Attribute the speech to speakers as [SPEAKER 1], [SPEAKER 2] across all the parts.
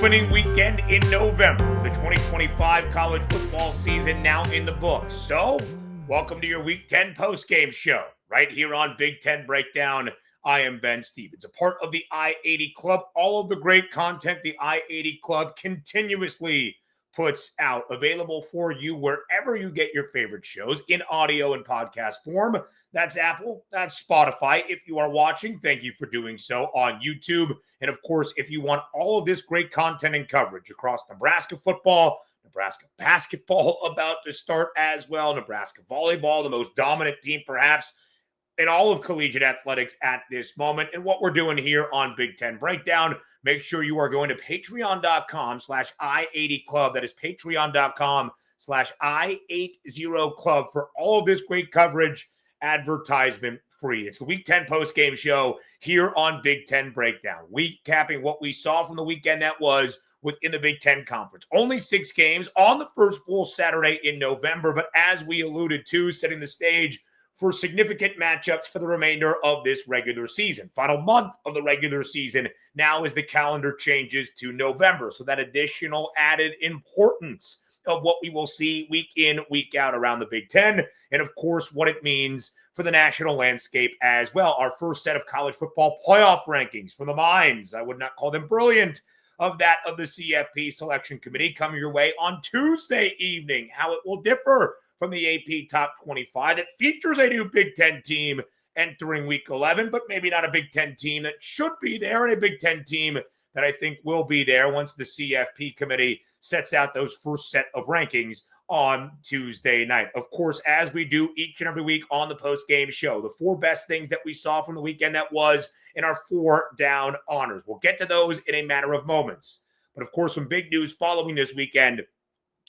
[SPEAKER 1] opening weekend in November. The 2025 college football season now in the books. So, welcome to your Week 10 postgame show right here on Big Ten Breakdown. I am Ben Stevens, a part of the I-80 Club. All of the great content the I-80 Club continuously puts out, available for you wherever you get your favorite shows in audio and podcast form. That's Apple, that's Spotify. If you are watching, thank you for doing so on YouTube. And of course, if you want all of this great content and coverage across Nebraska football, Nebraska basketball about to start as well, Nebraska volleyball, the most dominant team perhaps in all of collegiate athletics at this moment. And what we're doing here on Big Ten Breakdown, make sure you are going to patreon.com/I80Club. That is patreon.com/I80Club for all of this great coverage, advertisement free. It's the Week 10 post-game show here on Big Ten Breakdown, recapping what we saw from the weekend that was within the Big Ten Conference. Only 6 games on the first full Saturday in November, but as we alluded to, setting the stage for significant matchups for the remainder of this regular season. Final month of the regular season now as the calendar changes to November. So that additional added importance of what we will see week in, week out around the Big Ten, and of course what it means for the national landscape as well. Our first set of college football playoff rankings from the minds, I would not call them brilliant, of that of the CFP selection committee coming your way on Tuesday evening. How it will differ from the AP Top 25 that features a new Big Ten team entering Week 11, but maybe not a Big Ten team that should be there, and a Big Ten team that I think will be there once the CFP committee sets out those first set of rankings on Tuesday night. Of course, as we do each and every week on the post-game show, the 4 best things that we saw from the weekend that was in our 4 down honors. We'll get to those in a matter of moments. But of course, some big news following this weekend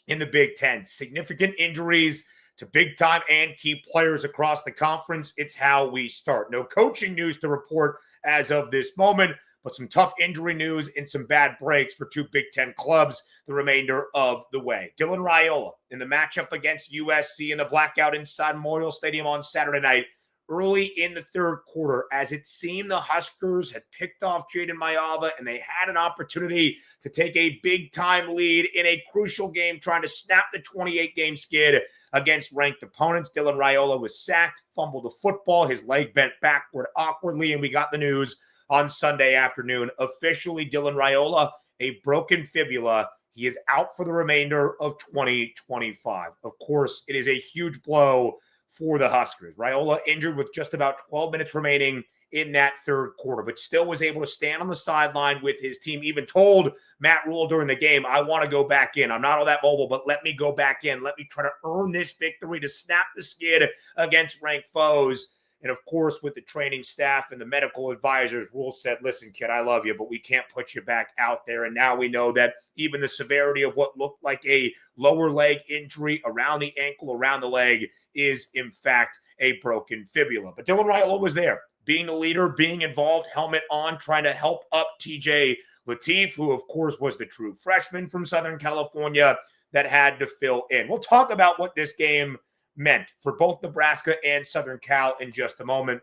[SPEAKER 1] in the Big Ten. Significant injuries to big-time and key players across the conference. It's how we start. No coaching news to report as of this moment, but some tough injury news and some bad breaks for 2 Big Ten clubs the remainder of the way. Dylan Raiola in the matchup against USC in the blackout inside Memorial Stadium on Saturday night, early in the third quarter, as it seemed the Huskers had picked off Jaden Mayava and they had an opportunity to take a big-time lead in a crucial game, trying to snap the 28-game skid against ranked opponents. Dylan Raiola was sacked, fumbled the football, his leg bent backward awkwardly, and we got the news on Sunday afternoon. Officially, Dylan Raiola, a broken fibula. He is out for the remainder of 2025. Of course, it is a huge blow for the Huskers. Raiola injured with just about 12 minutes remaining in that third quarter, but still was able to stand on the sideline with his team. Even told Matt Rule during the game, I want to go back in. I'm not all that mobile, but let me go back in. Let me try to earn this victory to snap the skid against ranked foes. And of course, with the training staff and the medical advisors, Rule said, listen, kid, I love you, but we can't put you back out there. And now we know that even the severity of what looked like a lower leg injury around the ankle, around the leg, is in fact a broken fibula. But Dylan Raiola was there, being the leader, being involved, helmet on, trying to help up TJ Lateef, who of course was the true freshman from Southern California that had to fill in. We'll talk about what this game meant for both Nebraska and Southern Cal in just a moment.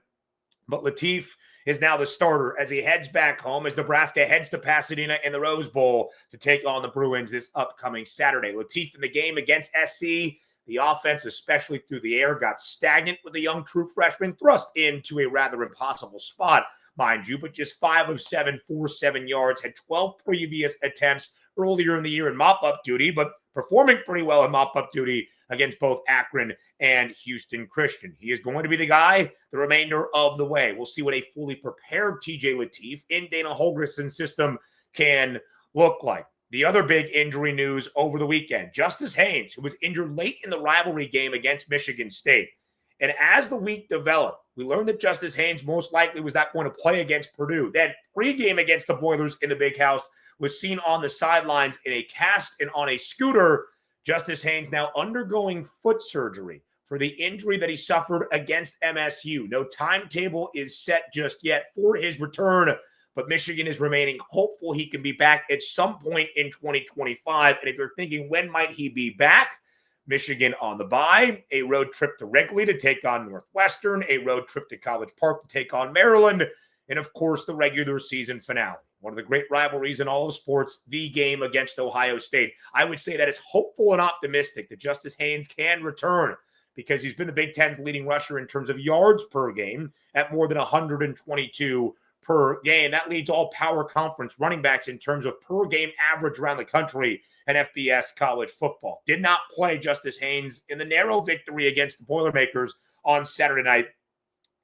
[SPEAKER 1] But Lateef is now the starter as he heads back home, as Nebraska heads to Pasadena in the Rose Bowl to take on the Bruins this upcoming Saturday. Lateef in the game against SC, the offense, especially through the air, got stagnant with the young true freshman thrust into a rather impossible spot, mind you, but just 5 of 7, 4.7 yards, had 12 previous attempts earlier in the year in mop-up duty, but performing pretty well in mop-up duty against both Akron and Houston Christian. He is going to be the guy the remainder of the way. We'll see what a fully prepared TJ Lateef in Dana Holgorsen's system can look like. The other big injury news over the weekend, Justice Haynes, who was injured late in the rivalry game against Michigan State. And as the week developed, we learned that Justice Haynes most likely was not going to play against Purdue. Then pregame against the Boilers in the Big House was seen on the sidelines in a cast and on a scooter. Justice Haynes now undergoing foot surgery for the injury that he suffered against MSU. No timetable is set just yet for his return, but Michigan is remaining hopeful he can be back at some point in 2025. And if you're thinking, when might he be back? Michigan on the bye, a road trip to Wrigley to take on Northwestern, a road trip to College Park to take on Maryland, and of course the regular season finale. one of the great rivalries in all of sports, the game against Ohio State. I would say that it's hopeful and optimistic that Justice Haynes can return because he's been the Big Ten's leading rusher in terms of yards per game at more than 122 per game. That leads all power conference running backs in terms of per game average around the country in FBS college football. Did not play Justice Haynes in the narrow victory against the Boilermakers on Saturday night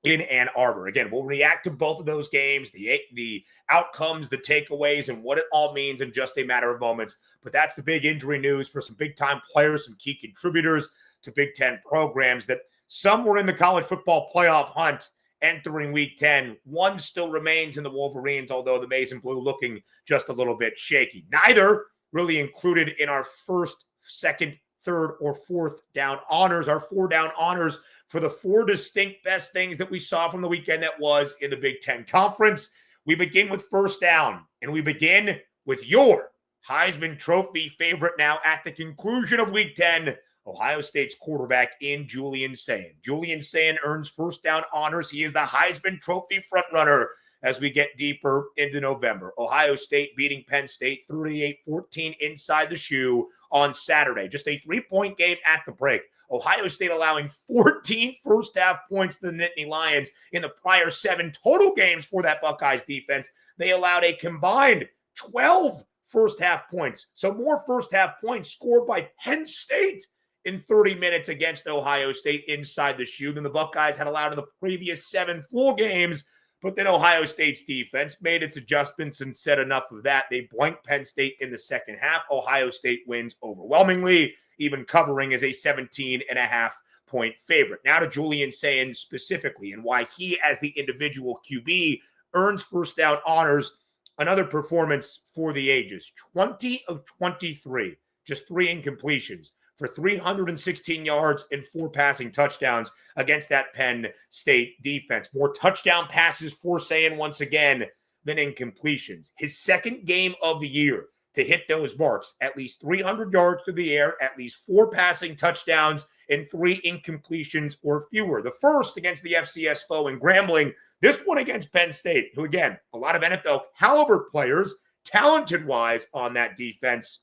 [SPEAKER 1] in Ann Arbor. Again, we'll react to both of those games, the outcomes, the takeaways, and what it all means in just a matter of moments. But that's the big injury news for some big-time players, some key contributors to Big Ten programs that some were in the college football playoff hunt entering Week 10. One still remains in the Wolverines, although the Maize and Blue looking just a little bit shaky. Neither really included in our first, second, third, or fourth down honors, our 4-down honors for the 4 distinct best things that we saw from the weekend that was in the Big Ten Conference. We begin with first down, and we begin with your Heisman Trophy favorite now at the conclusion of Week 10, Ohio State's quarterback in Julian Sayin. Julian Sayin earns first down honors. He is the Heisman Trophy frontrunner as we get deeper into November. Ohio State beating Penn State 38-14 inside the shoe on Saturday. Just a 3-point game at the break. Ohio State allowing 14 first-half points to the Nittany Lions in the prior 7 total games for that Buckeyes defense. They allowed a combined 12 first-half points. So more first-half points scored by Penn State in 30 minutes against Ohio State inside the shoe than the Buckeyes had allowed in the previous 7 full games. But then Ohio State's defense made its adjustments and said enough of that. They blanked Penn State in the second half. Ohio State wins overwhelmingly, even covering as a 17.5-point favorite. Now to Julian Sayin specifically and why he, as the individual QB, earns first down honors. Another performance for the ages. 20 of 23, just 3 incompletions for 316 yards and 4 passing touchdowns against that Penn State defense. More touchdown passes for Sayin once again than incompletions. His second game of the year to hit those marks, at least 300 yards through the air, at least 4 passing touchdowns, and 3 incompletions or fewer. The first against the FCS foe in Grambling, this one against Penn State, who again, a lot of NFL caliber players, talented-wise on that defense.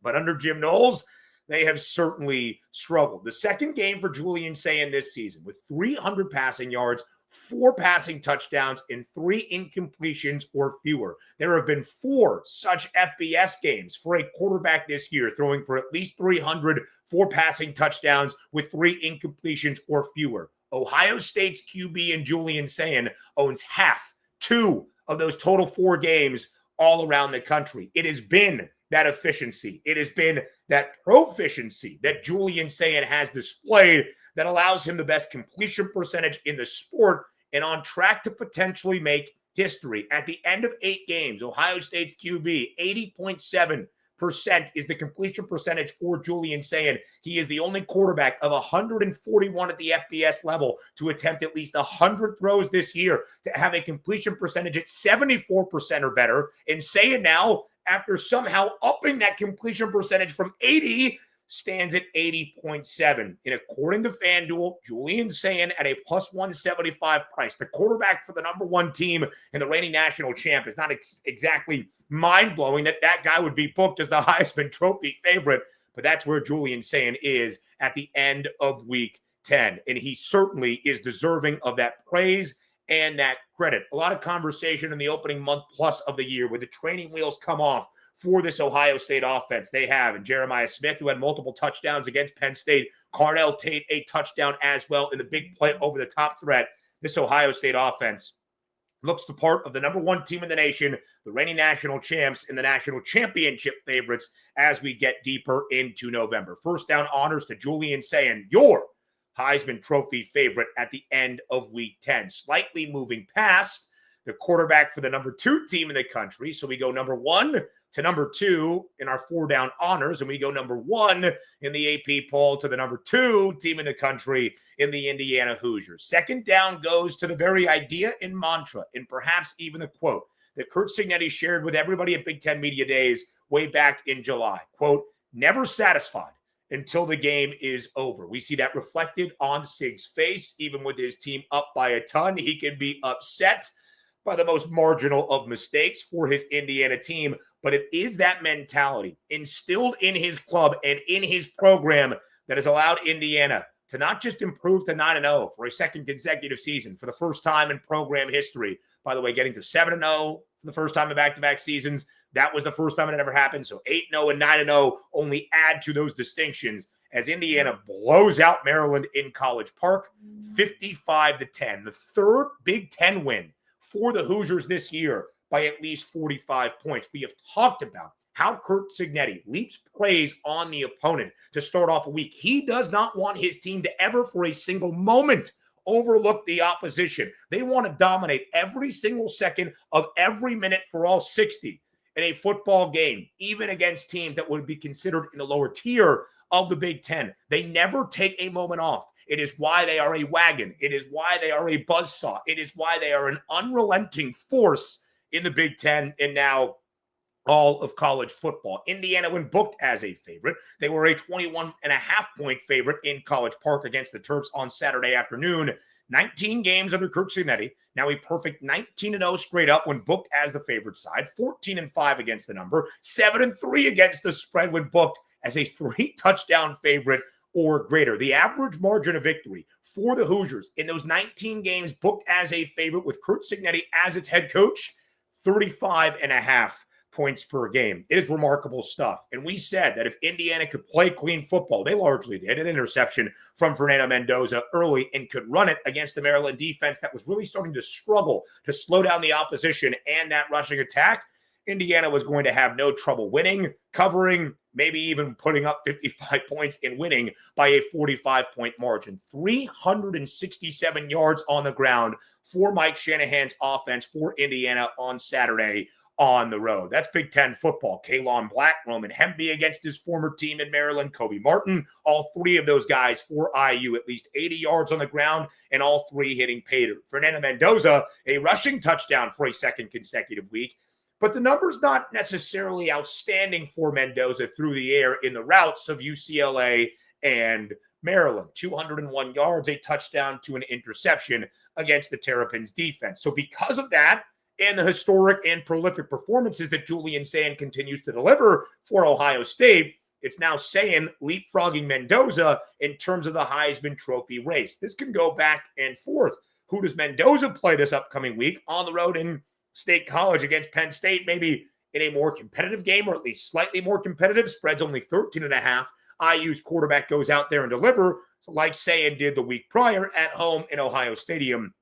[SPEAKER 1] But under Jim Knowles, they have certainly struggled. The second game for Julian Sayin this season with 300 passing yards, 4 passing touchdowns, and 3 incompletions or fewer. There have been 4 such FBS games for a quarterback this year, throwing for at least 300, 4 passing touchdowns with 3 incompletions or fewer. Ohio State's QB and Julian Sayin owns half, 2 of those total 4 games all around the country. It has been that efficiency. It has been that proficiency that Julian Sayin has displayed that allows him the best completion percentage in the sport and on track to potentially make history. At the end of 8 games, Ohio State's QB, 80.7% is the completion percentage for Julian Sayin. He is the only quarterback of 141 at the FBS level to attempt at least 100 throws this year to have a completion percentage at 74% or better. And Sayin now, after somehow upping that completion percentage from 80, stands at 80.7. And according to FanDuel, Julian Sayin at a plus 175 price, the quarterback for the number 1 team and the reigning national champ, is not exactly mind-blowing that guy would be booked as the Heisman Trophy favorite, but that's where Julian Sayin is at the end of Week 10. And he certainly is deserving of that praise and that credit. A lot of conversation in the opening month plus of the year where the training wheels come off for this Ohio State offense. They have, and Jeremiah Smith, who had multiple touchdowns against Penn State, Cardell Tate, a touchdown as well in the big play over the top threat. This Ohio State offense looks the part of the number 1 team in the nation, the reigning national champs and the national championship favorites as we get deeper into November. First down honors to Julian Sayin, your Heisman Trophy favorite at the end of Week 10. Slightly moving past the quarterback for the number 2 team in the country. So we go number 1 to number 2 in our 4-down honors, and we go number 1 in the AP poll to the number 2 team in the country in the Indiana Hoosiers. Second down goes to the very idea and mantra, and perhaps even the quote that Curt Cignetti shared with everybody at Big Ten Media Days way back in July. Quote, never satisfied until the game is over. We see that reflected on Sig's face. Even with his team up by a ton, he can be upset. by the most marginal of mistakes for his Indiana team. But it is that mentality instilled in his club and in his program that has allowed Indiana to not just improve to 9-0 for a second consecutive season for the first time in program history. By the way, getting to 7-0 for the first time in back-to-back seasons. That was the first time it ever happened. So 8-0 and 9-0 only add to those distinctions as Indiana blows out Maryland in College Park, 55-10. The third Big Ten win for the Hoosiers this year by at least 45 points. We have talked about how Curt Cignetti leaps praise on the opponent to start off a week. He does not want his team to ever for a single moment overlook the opposition. They want to dominate every single second of every minute for all 60 in a football game, even against teams that would be considered in the lower tier of the Big Ten. They never take a moment off. It is why they are a wagon. It is why they are a buzzsaw. It is why they are an unrelenting force in the Big Ten and now all of college football. Indiana, when booked as a favorite, they were a 21.5-point favorite in College Park against the Terps on Saturday afternoon. 19 games under Curt Cignetti, now a perfect 19-0 straight up when booked as the favorite side, 14-5 against the number, 7-3 against the spread when booked as a 3-touchdown favorite or greater. The average margin of victory for the Hoosiers in those 19 games booked as a favorite with Curt Cignetti as its head coach, 35.5 points per game. It is remarkable stuff. And we said that if Indiana could play clean football, they largely did. An interception from Fernando Mendoza early and could run it against the Maryland defense that was really starting to struggle to slow down the opposition and that rushing attack. Indiana was going to have no trouble winning, covering, maybe even putting up 55 points and winning by a 45-point margin. 367 yards on the ground for Mike Shanahan's offense for Indiana on Saturday on the road. That's Big Ten football. Kalon Black, Roman Hemby against his former team in Maryland, Kobe Martin, all three of those guys for IU, at least 80 yards on the ground, and all three hitting pay dirt. Fernando Mendoza, a rushing touchdown for a second consecutive week. But the number's not necessarily outstanding for Mendoza through the air in the routes of UCLA and Maryland. 201 yards, a touchdown to an interception against the Terrapins defense. So because of that, and the historic and prolific performances that Julian Sayin continues to deliver for Ohio State, it's now Sayin leapfrogging Mendoza in terms of the Heisman Trophy race. This can go back and forth. Who does Mendoza play this upcoming week on the road in State College against Penn State? Maybe in a more competitive game, or at least slightly more competitive. Spread's only 13.5. IU's quarterback goes out there and delivers, like Sayin did the week prior at home in Ohio Stadium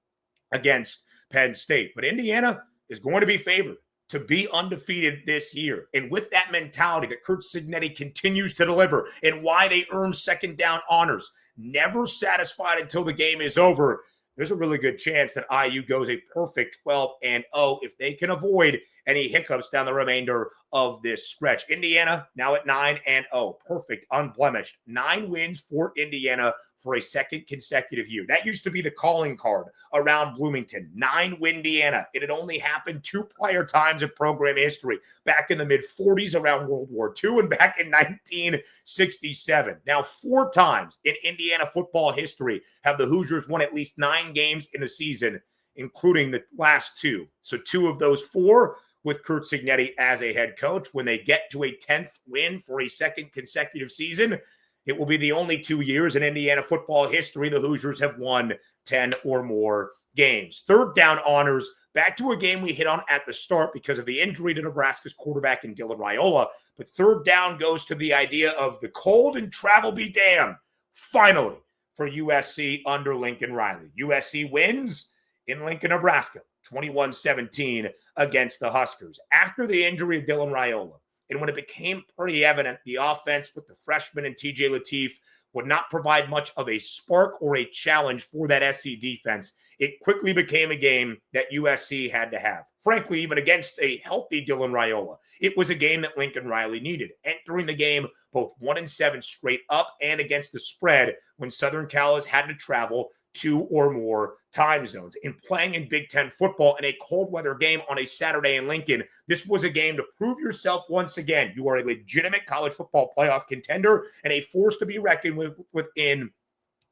[SPEAKER 1] against Penn State. But Indiana is going to be favored to be undefeated this year. And with that mentality that Curt Cignetti continues to deliver and why they earn second down honors, never satisfied until the game is over, there's a really good chance that IU goes a perfect 12-0 if they can avoid any hiccups down the remainder of this stretch. Indiana now at 9-0, perfect, unblemished. 9 wins for Indiana for a second consecutive year. That used to be the calling card around Bloomington. 9 win Indiana. It had only happened 2 prior times in program history, back in the mid-40s around World War II and back in 1967. Now, 4 times in Indiana football history have the Hoosiers won at least 9 games in a season, including the last 2. So 2 of those 4 with Curt Cignetti as a head coach. When they get to a 10th win for a second consecutive season, it will be the only 2 years in Indiana football history the Hoosiers have won 10 or more games. Third down honors, back to a game we hit on at the start because of the injury to Nebraska's quarterback in Dylan Raiola. But third down goes to the idea of the cold and travel be damned, finally, for USC under Lincoln Riley. USC wins in Lincoln, Nebraska, 21-17 against the Huskers. After the injury of Dylan Raiola, and when it became pretty evident the offense with the freshman and TJ Lateef would not provide much of a spark or a challenge for that SC defense, it quickly became a game that USC had to have. Frankly, even against a healthy Dylan Raiola, it was a game that Lincoln Riley needed. Entering the game both 1-7 straight up and against the spread when Southern Cal has had to travel 2 or more time zones. In playing in Big Ten football in a cold weather game on a Saturday in Lincoln, this was a game to prove yourself once again. You are a legitimate college football playoff contender and a force to be reckoned with within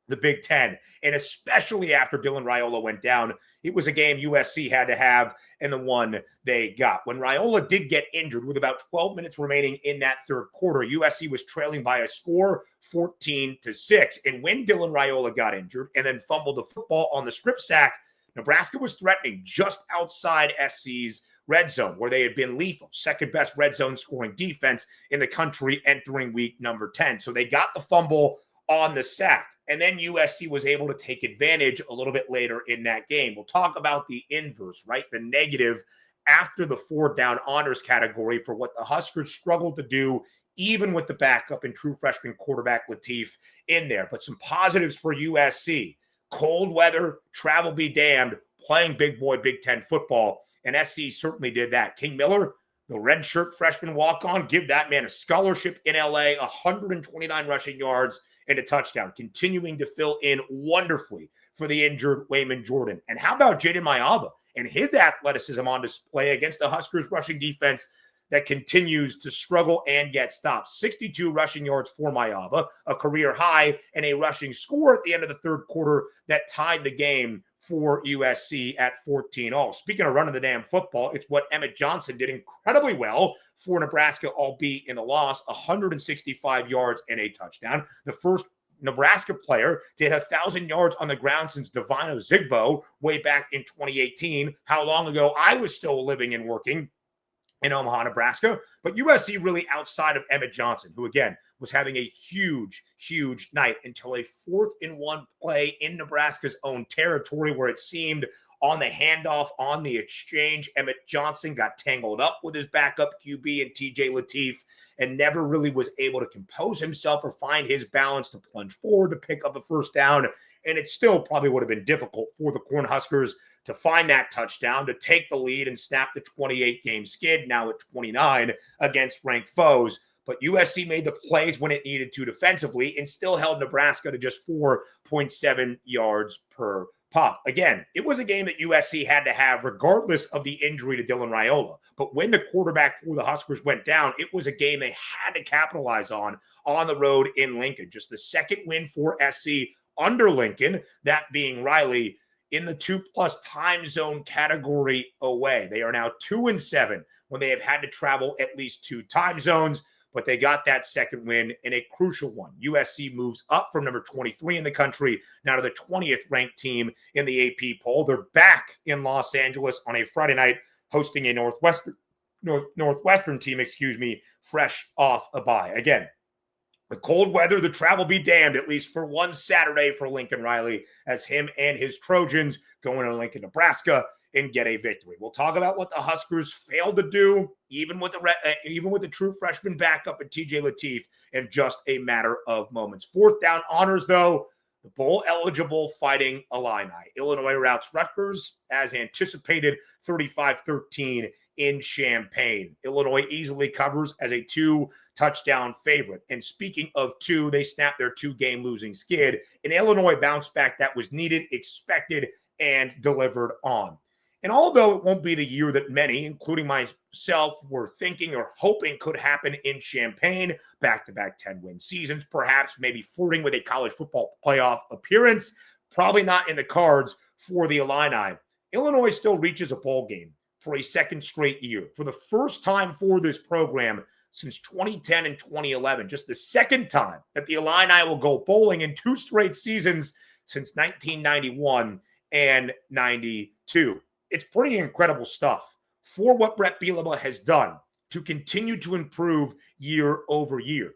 [SPEAKER 1] the Big Ten. And especially after Dylan Raiola went down, it was a game USC had to have and the one they got. When Raiola did get injured with about 12 minutes remaining in that third quarter, USC was trailing by a score 14-6. And when Dylan Raiola got injured and then fumbled the football on the strip sack, Nebraska was threatening just outside SC's red zone, where they had been lethal, second best red zone scoring defense in the country entering week number 10. So they got the fumble on the sack. And then USC was able to take advantage a little bit later in that game. We'll talk about the inverse, right? The negative after the 4th down honors category for what the Huskers struggled to do, even with the backup and true freshman quarterback Latif in there. But some positives for USC. Cold weather, travel be damned, playing big boy Big Ten football. And SC certainly did that. King Miller, the redshirt freshman walk-on, give that man a scholarship in LA, 129 rushing yards and a touchdown, continuing to fill in wonderfully for the injured Wayman Jordan. And how about Jaden Mayava and his athleticism on display against the Huskers rushing defense that continues to struggle and get stopped? 62 rushing yards for Mayava, a career high, and a rushing score at the end of the third quarter that tied the game for USC at 14-all. Speaking of running the damn football, it's what Emmett Johnson did incredibly well for Nebraska, albeit in a loss, 165 yards and a touchdown. The first Nebraska player to hit 1,000 yards on the ground since Divino Zigbo way back in 2018. How long ago I was still living and working in Omaha, Nebraska. But USC really outside of Emmett Johnson, who again was having a huge, huge night until a 4th-and-1 play in Nebraska's own territory where it seemed on the handoff, on the exchange, Emmett Johnson got tangled up with his backup QB and TJ Latif and never really was able to compose himself or find his balance to plunge forward to pick up a first down. And it still probably would have been difficult for the Cornhuskers to find that touchdown, to take the lead and snap the 28-game skid, now at 29, against ranked foes. But USC made the plays when it needed to defensively and still held Nebraska to just 4.7 yards per pop. Again, it was a game that USC had to have regardless of the injury to Dylan Raiola. But when the quarterback for the Huskers went down, it was a game they had to capitalize on the road in Lincoln. Just the second win for SC under Lincoln, that being Riley, in the 2+ time zone category away. They are now 2-7 when they have had to travel at least 2 time zones, but they got that second win in a crucial one. USC moves up from number 23 in the country, now to the 20th ranked team in the AP poll. They're back in Los Angeles on a Friday night, hosting a Northwestern team, fresh off a bye. Again, the cold weather, the travel be damned, at least for one Saturday for Lincoln Riley, as him and his Trojans go into Lincoln, Nebraska, and get a victory. We'll talk about what the Huskers failed to do, even with the true freshman backup and TJ Latif, in just a matter of moments. 4th down honors, though, the bowl-eligible Fighting Illini. Illinois routs Rutgers, as anticipated, 35-13 in Champaign. Illinois easily covers as a 2-touchdown favorite. And speaking of 2, they snapped their 2-game losing skid. An Illinois bounce back that was needed, expected, and delivered on. And although it won't be the year that many, including myself, were thinking or hoping could happen in Champaign, back-to-back 10-win seasons, perhaps maybe flirting with a college football playoff appearance, probably not in the cards for the Illini. Illinois still reaches a bowl game for a second straight year. For the first time for this program since 2010 and 2011, just the second time that the Illini will go bowling in 2 straight seasons since 1991 and 92. It's pretty incredible stuff for what Brett Bielema has done to continue to improve year over year.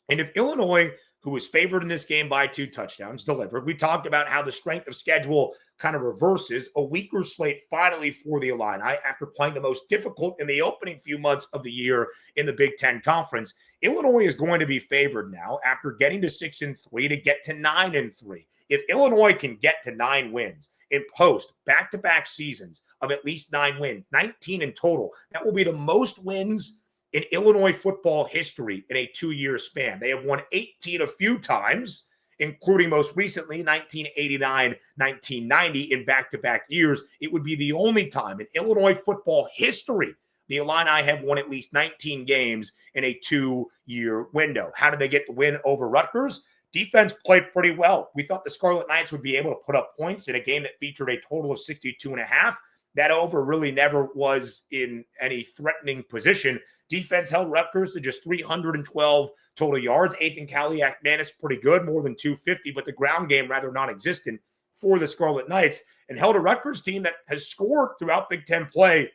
[SPEAKER 1] And if Illinois, who was favored in this game by 2 touchdowns, delivered, we talked about how the strength of schedule kind of reverses. A weaker slate finally for the Illini after playing the most difficult in the opening few months of the year in the Big Ten Conference. Illinois is going to be favored now after getting to 6-3 to get to 9-3. If Illinois can get to 9 wins in post back-to-back seasons of at least 9 wins, 19 in total, that will be the most wins in Illinois football history in a 2-year span. They have won 18 a few times, including most recently 1989, 1990 in back-to-back years. It would be the only time in Illinois football history the Illini have won at least 19 games in a 2-year window. How did they get the win over Rutgers? Defense played pretty well. We thought the Scarlet Knights would be able to put up points in a game that featured a total of 62.5. That over really never was in any threatening position. Defense held Rutgers to just 312 total yards. Ethan Kaliak-Manis pretty good, more than 250, but the ground game rather non-existent for the Scarlet Knights, and held a Rutgers team that has scored throughout Big Ten play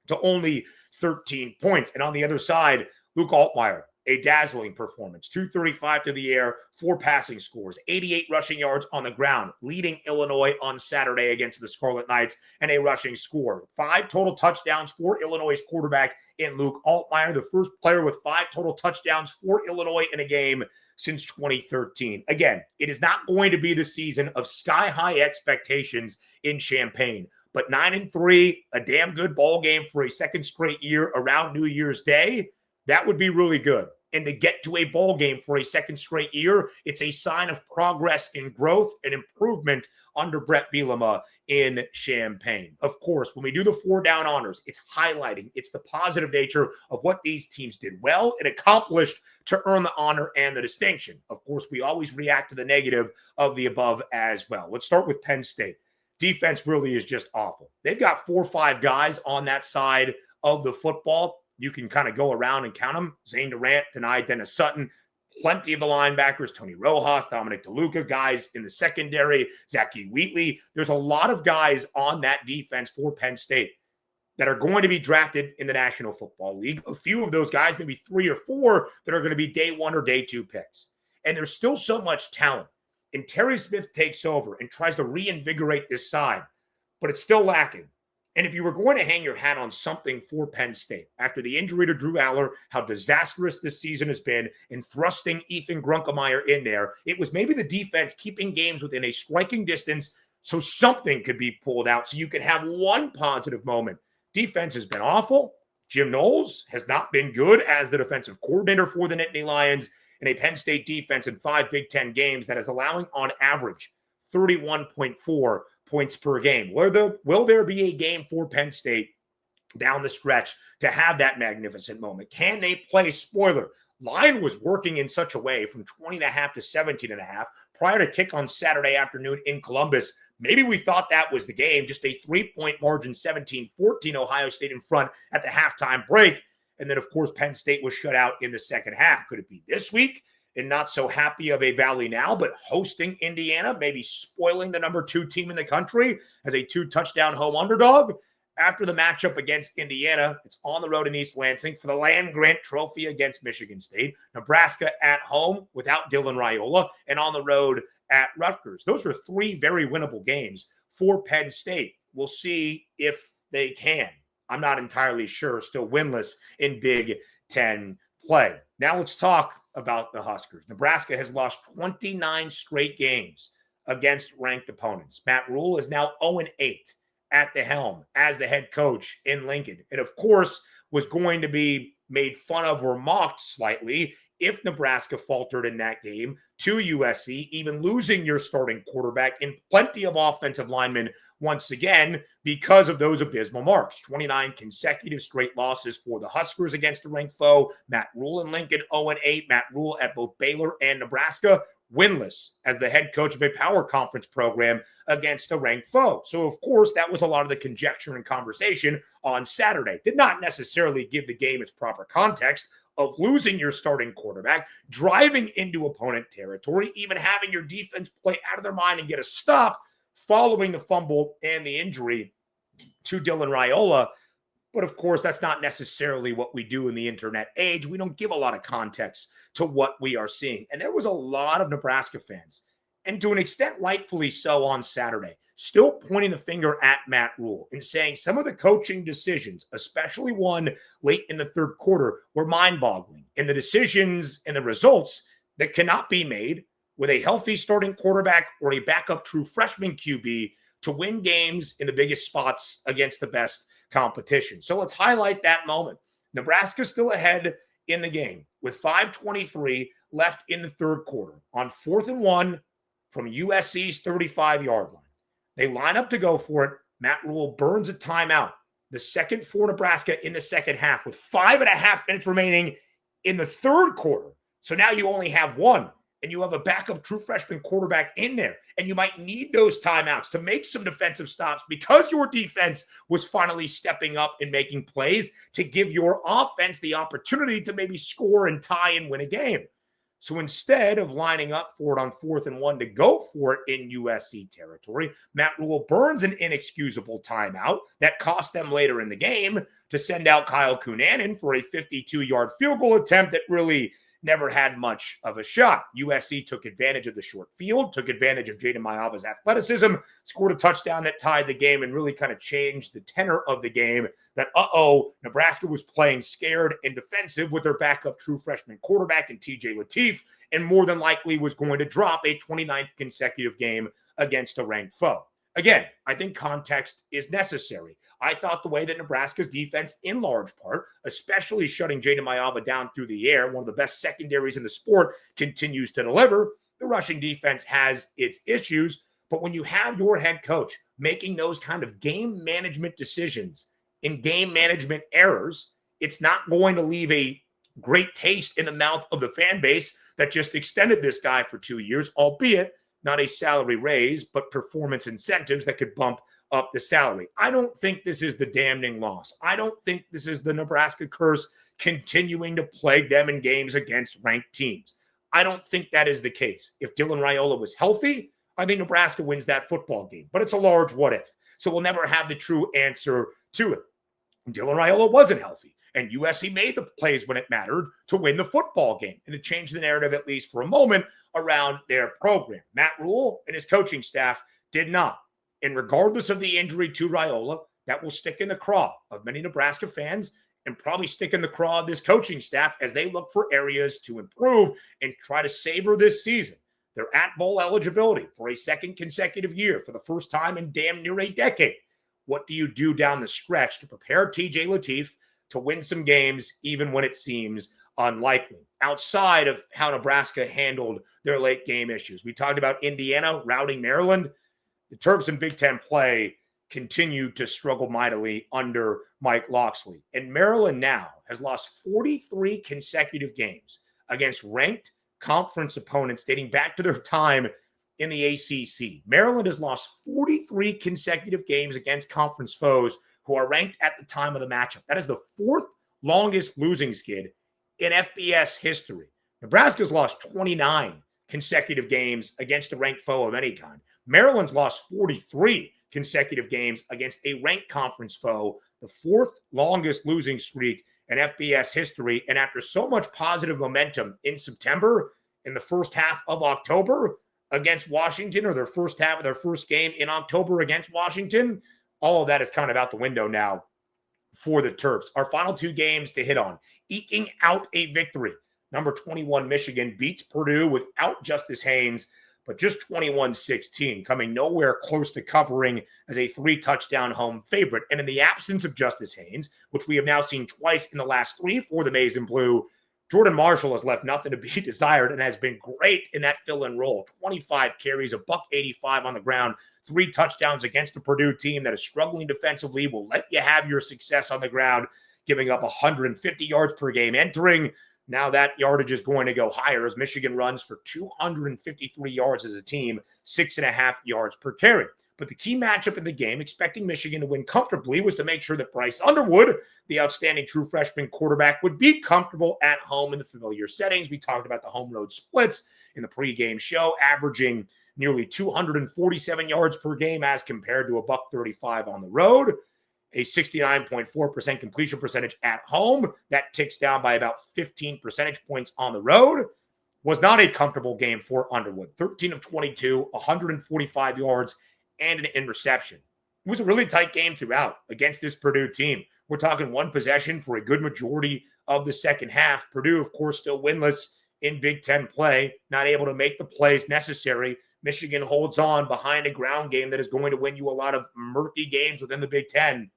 [SPEAKER 1] to only 13 points. And on the other side, Luke Altmaier, a dazzling performance, 235 through the air, 4 passing scores, 88 rushing yards on the ground, leading Illinois on Saturday against the Scarlet Knights, and a rushing score. 5 total touchdowns for Illinois' quarterback in Luke Altmaier, the first player with 5 total touchdowns for Illinois in a game since 2013. Again, it is not going to be the season of sky-high expectations in Champaign, but 9-3, a damn good ball game for a second straight year around New Year's Day, that would be really good. And to get to a bowl game for a second straight year, it's a sign of progress in growth and improvement under Brett Bielema in Champaign. Of course, when we do the 4 down honors, it's highlighting, it's the positive nature of what these teams did well and accomplished to earn the honor and the distinction. Of course, we always react to the negative of the above as well. Let's start with Penn State. Defense really is just awful. They've got 4 or 5 guys on that side of the football. You can kind of go around and count them. Zane Durant, Denai Dennis Sutton, plenty of the linebackers, Tony Rojas, Dominic DeLuca, guys in the secondary, Zachy Wheatley. There's a lot of guys on that defense for Penn State that are going to be drafted in the National Football League. A few of those guys, maybe 3 or 4, that are going to be day 1 or day 2 picks. And there's still so much talent. And Terry Smith takes over and tries to reinvigorate this side, but it's still lacking. And if you were going to hang your hat on something for Penn State, after the injury to Drew Aller, how disastrous this season has been, and thrusting Ethan Grunkemeyer in there, it was maybe the defense keeping games within a striking distance so something could be pulled out, so you could have one positive moment. Defense has been awful. Jim Knowles has not been good as the defensive coordinator for the Nittany Lions, and a Penn State defense in 5 Big Ten games that is allowing on average 31.4 points per game. Will there be a game for Penn State down the stretch to have that magnificent moment? Can they play spoiler? Line was working in such a way from 20.5 to 17.5 prior to kick on Saturday afternoon in Columbus. Maybe we thought that was the game, just a 3-point margin, 17-14, Ohio State in front at the halftime break. And then, of course, Penn State was shut out in the second half. Could it be this week? And not so happy of a Valley now, but hosting Indiana, maybe spoiling the number 2 team in the country as a 2-touchdown home underdog. After the matchup against Indiana, it's on the road in East Lansing for the Land-Grant Trophy against Michigan State. Nebraska at home without Dylan Raiola, and on the road at Rutgers. Those are 3 very winnable games for Penn State. We'll see if they can. I'm not entirely sure. Still winless in Big Ten play. Now let's talk about the Huskers. Nebraska has lost 29 straight games against ranked opponents. Matt Rule is now 0-8 at the helm as the head coach in Lincoln. And of course, was going to be made fun of or mocked slightly if Nebraska faltered in that game to USC, even losing your starting quarterback and plenty of offensive linemen once again because of those abysmal marks. 29 consecutive straight losses for the Huskers against a ranked foe. Matt Rule in Lincoln, 0-8. Matt Rule at both Baylor and Nebraska, winless as the head coach of a power conference program against a ranked foe. So, of course, that was a lot of the conjecture and conversation on Saturday. Did not necessarily give the game its proper context of losing your starting quarterback, driving into opponent territory, even having your defense play out of their mind and get a stop following the fumble and the injury to Dylan Raiola. But of course, that's not necessarily what we do in the internet age. We don't give a lot of context to what we are seeing. And there was a lot of Nebraska fans, and to an extent rightfully so on Saturday, still pointing the finger at Matt Rule and saying some of the coaching decisions, especially one late in the third quarter, were mind-boggling. And the decisions and the results that cannot be made with a healthy starting quarterback or a backup true freshman QB to win games in the biggest spots against the best competition. So let's highlight that moment. Nebraska still ahead in the game with 5:23 left in the third quarter on 4th and 1 from USC's 35-yard line. They line up to go for it. Matt Rule burns a timeout. The second for Nebraska in the second half with 5.5 minutes remaining in the third quarter. So now you only have one. and you have a backup true freshman quarterback in there, and you might need those timeouts to make some defensive stops because your defense was finally stepping up and making plays to give your offense the opportunity to maybe score and tie and win a game. So instead of lining up for it on 4th and 1 to go for it in USC territory, Matt Rule burns an inexcusable timeout that cost them later in the game to send out Kyle Cunanan for a 52-yard field goal attempt that really never had much of a shot. USC took advantage of the short field, took advantage of Jaden Mayava's athleticism, scored a touchdown that tied the game and really kind of changed the tenor of the game that, Nebraska was playing scared and defensive with their backup true freshman quarterback in TJ Lateef, and more than likely was going to drop a 29th consecutive game against a ranked foe. Again, I think context is necessary. I thought the way that Nebraska's defense, in large part, especially shutting Jaden Mayava down through the air, one of the best secondaries in the sport, continues to deliver. The rushing defense has its issues, but when you have your head coach making those kind of game management decisions and game management errors, it's not going to leave a great taste in the mouth of the fan base that just extended this guy for 2 years, albeit not a salary raise, but performance incentives that could bump up the salary. I don't think this is the damning loss. I don't think this is the Nebraska curse continuing to plague them in games against ranked teams. I don't think that is the case. If Dylan Raiola was healthy, I think Nebraska wins that football game, but it's a large what if. So we'll never have the true answer to it. Dylan Raiola wasn't healthy, and USC made the plays when it mattered to win the football game and to change the narrative, at least for a moment, around their program. Matt Rule and his coaching staff did not. And regardless of the injury to Raiola, that will stick in the craw of many Nebraska fans and probably stick in the craw of this coaching staff as they look for areas to improve and try to savor this season. They're at bowl eligibility for a second consecutive year for the first time in damn near a decade. What do you do down the stretch to prepare TJ Lateef to win some games, even when it seems unlikely? Outside of how Nebraska handled their late game issues, we talked about Indiana routing Maryland. The Terps in Big Ten play continue to struggle mightily under Mike Locksley. And Maryland now has lost 43 consecutive games against ranked conference opponents dating back to their time in the ACC. Maryland has lost 43 consecutive games against conference foes who are ranked at the time of the matchup. That is the 4th longest losing skid in FBS history. Nebraska's lost 29 consecutive games against a ranked foe of any kind. Maryland's lost 43 consecutive games against a ranked conference foe, the 4th longest losing streak in FBS history. And after so much positive momentum in September, in the first half of October against Washington, or their first half of their first game in October against Washington, all of that is kind of out the window now for the Terps. Our final 2 games to hit on. Eking out a victory. Number 21 Michigan beats Purdue without Justice Haynes, but just 21-16, coming nowhere close to covering as a 3-touchdown home favorite. And in the absence of Justice Haynes, which we have now seen twice in the last 3 for the Maize and Blue, Jordan Marshall has left nothing to be desired and has been great in that fill-in role. 25 carries, $185 on the ground, 3 touchdowns against the Purdue team that is struggling defensively, will let you have your success on the ground, giving up 150 yards per game entering. Now that yardage is going to go higher as Michigan runs for 253 yards as a team, 6.5 yards per carry. But the key matchup in the game, expecting Michigan to win comfortably, was to make sure that Bryce Underwood, the outstanding true freshman quarterback, would be comfortable at home in the familiar settings. We talked about the home road splits in the pregame show, averaging nearly 247 yards per game as compared to $135 on the road. A 69.4% completion percentage at home. That ticks down by about 15 percentage points on the road. Was not a comfortable game for Underwood. 13 of 22, 145 yards, and an interception. It was a really tight game throughout against this Purdue team. We're talking 1 possession for a good majority of the second half. Purdue, of course, still winless in Big Ten play, not able to make the plays necessary. Michigan holds on behind a ground game that is going to win you a lot of murky games within the Big Ten.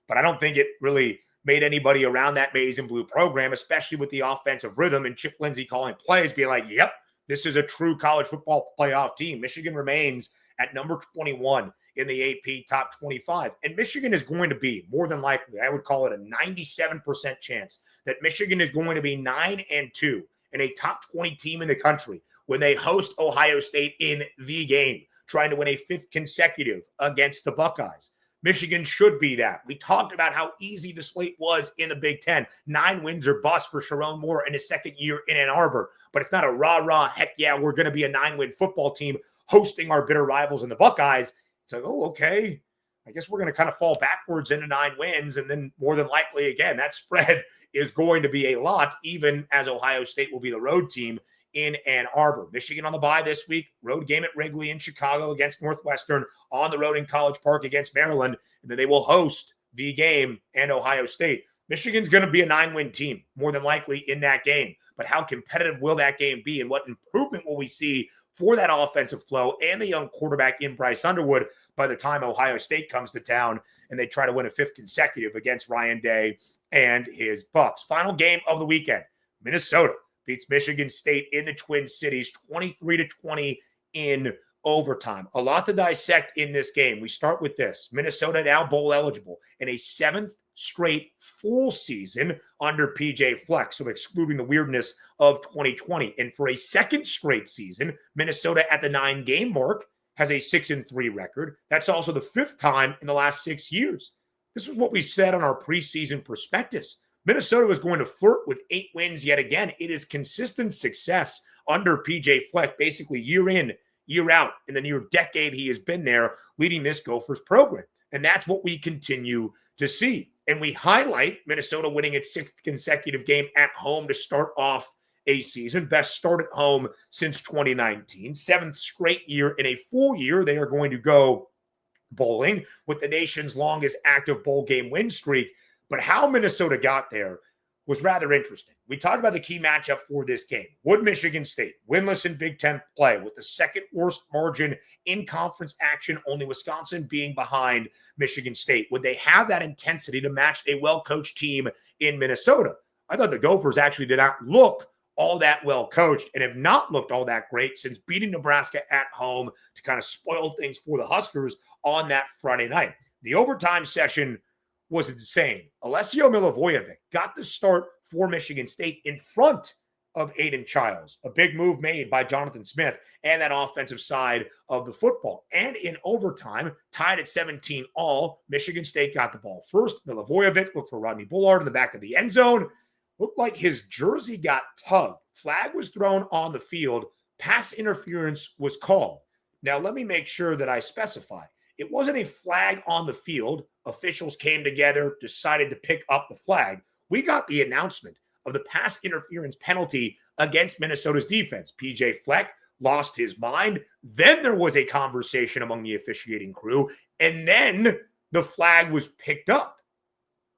[SPEAKER 1] But I don't think it really made anybody around that Maize and Blue program, especially with the offensive rhythm and Chip Lindsey calling plays, be like, yep, this is a true college football playoff team. Michigan remains at number 21 in the AP top 25. And Michigan is going to be, more than likely, I would call it a 97% chance that Michigan is going to be 9-2 and a top 20 team in the country when they host Ohio State in the game, trying to win a 5th consecutive against the Buckeyes. Michigan should be that. We talked about how easy the slate was in the Big Ten. 9 wins or bust for Sharon Moore in his second year in Ann Arbor. But it's not a rah-rah, heck yeah, we're going to be a 9-win football team hosting our bitter rivals in the Buckeyes. It's like, oh, okay. I guess we're going to kind of fall backwards into 9 wins. And then more than likely, again, that spread is going to be a lot, even as Ohio State will be the road team in Ann Arbor. Michigan on the bye this week, road game at Wrigley in Chicago against Northwestern, on the road in College Park against Maryland, and then they will host the game and Ohio State. Michigan's going to be a 9-win team, more than likely in that game. But how competitive will that game be, and what improvement will we see for that offensive flow and the young quarterback in Bryce Underwood by the time Ohio State comes to town and they try to win a 5th consecutive against Ryan Day and his Bucks? Final game of the weekend, Minnesota beats Michigan State in the Twin Cities 23-20 in overtime. A lot to dissect in this game. We start with this. Minnesota now bowl eligible in a 7th straight full season under PJ Fleck, so excluding the weirdness of 2020. And for a 2nd straight season, Minnesota at the 9-game mark has a 6-3 record. That's also the 5th time in the last 6 years. This was what we said on our preseason prospectus. Minnesota was going to flirt with 8 wins yet again. It is consistent success under PJ Fleck, basically year in, year out, in the near decade he has been there leading this Gophers program. And that's what we continue to see. And we highlight Minnesota winning its 6th consecutive game at home to start off a season. Best start at home since 2019. 7th straight year in a full year they are going to go bowling with the nation's longest active bowl game win streak. But how Minnesota got there was rather interesting. We talked about the key matchup for this game. Would Michigan State, winless in Big Ten play with the 2nd worst margin in conference action, only Wisconsin being behind Michigan State, would they have that intensity to match a well-coached team in Minnesota? I thought the Gophers actually did not look all that well coached and have not looked all that great since beating Nebraska at home to kind of spoil things for the Huskers on that Friday night. The overtime session was insane. Alessio Milivojevic got the start for Michigan State in front of Aiden Childs. A big move made by Jonathan Smith and that offensive side of the football. And in overtime, tied at 17 all, Michigan State got the ball first. Milivojevic looked for Rodney Bullard in the back of the end zone. Looked like his jersey got tugged. Flag was thrown on the field. Pass interference was called. Now, let me make sure that I specify. It wasn't a flag on the field. Officials came together, decided to pick up the flag. We got the announcement of the pass interference penalty against Minnesota's defense. PJ Fleck lost his mind. Then there was a conversation among the officiating crew, and then the flag was picked up.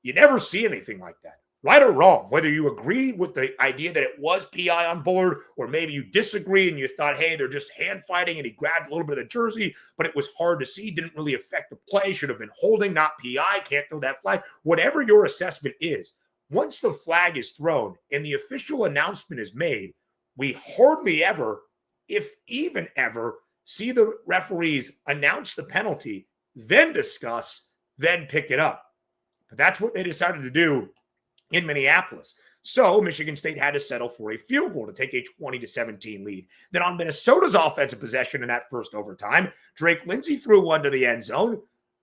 [SPEAKER 1] You never see anything like that. Right or wrong, whether you agree with the idea that it was PI on Bullard or maybe you disagree and you thought, hey, they're just hand fighting and he grabbed a little bit of the jersey, but it was hard to see, didn't really affect the play, should have been holding, not PI, can't throw that flag. Whatever your assessment is, once the flag is thrown and the official announcement is made, we hardly ever, if even ever, see the referees announce the penalty, then discuss, then pick it up. But that's what they decided to do in Minneapolis. So Michigan State had to settle for a field goal to take a 20-17 lead. Then on Minnesota's offensive possession in that first overtime, Drake Lindsey threw one to the end zone.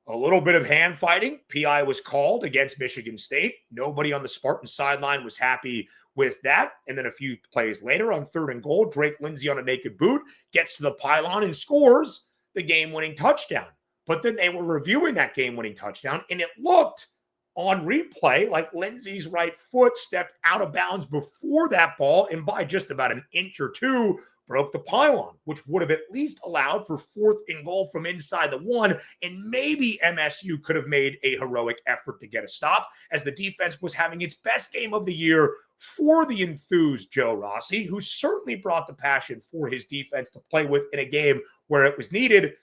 [SPEAKER 1] A little bit of hand fighting. PI was called against Michigan State. Nobody on the Spartan sideline was happy with that. And then a few plays later on 3rd and goal, Drake Lindsey on a naked boot gets to the pylon and scores the game-winning touchdown. But then they were reviewing that game-winning touchdown, and it looked on replay like Lindsey's right foot stepped out of bounds before that ball and by just about an inch or two broke the pylon, which would have at least allowed for 4th and goal from inside the 1, and maybe MSU could have made a heroic effort to get a stop as the defense was having its best game of the year for the enthused Joe Rossi, who certainly brought the passion for his defense to play with in a game where it was needed.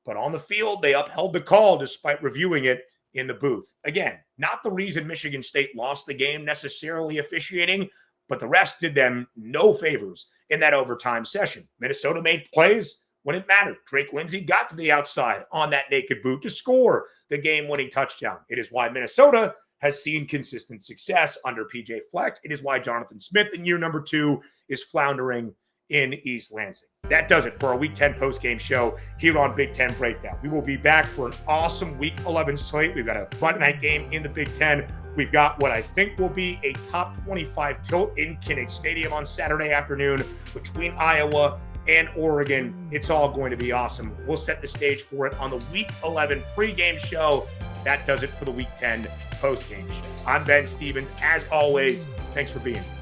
[SPEAKER 1] But on the field, they upheld the call despite reviewing it in the booth. Again, not the reason Michigan State lost the game necessarily officiating, but the refs did them no favors in that overtime session. Minnesota made plays when it mattered. Drake Lindsey got to the outside on that naked boot to score the game-winning touchdown. It is why Minnesota has seen consistent success under PJ Fleck. It is why Jonathan Smith in year number 2 is floundering in East Lansing. That does it for our Week 10 postgame show here on Big Ten Breakdown. We will be back for an awesome Week 11 slate. We've got a Friday night game in the Big Ten. We've got what I think will be a top 25 tilt in Kinnick Stadium on Saturday afternoon between Iowa and Oregon. It's all going to be awesome. We'll set the stage for it on the Week 11 pregame show. That does it for the Week 10 postgame show. I'm Ben Stevens. As always, thanks for being here.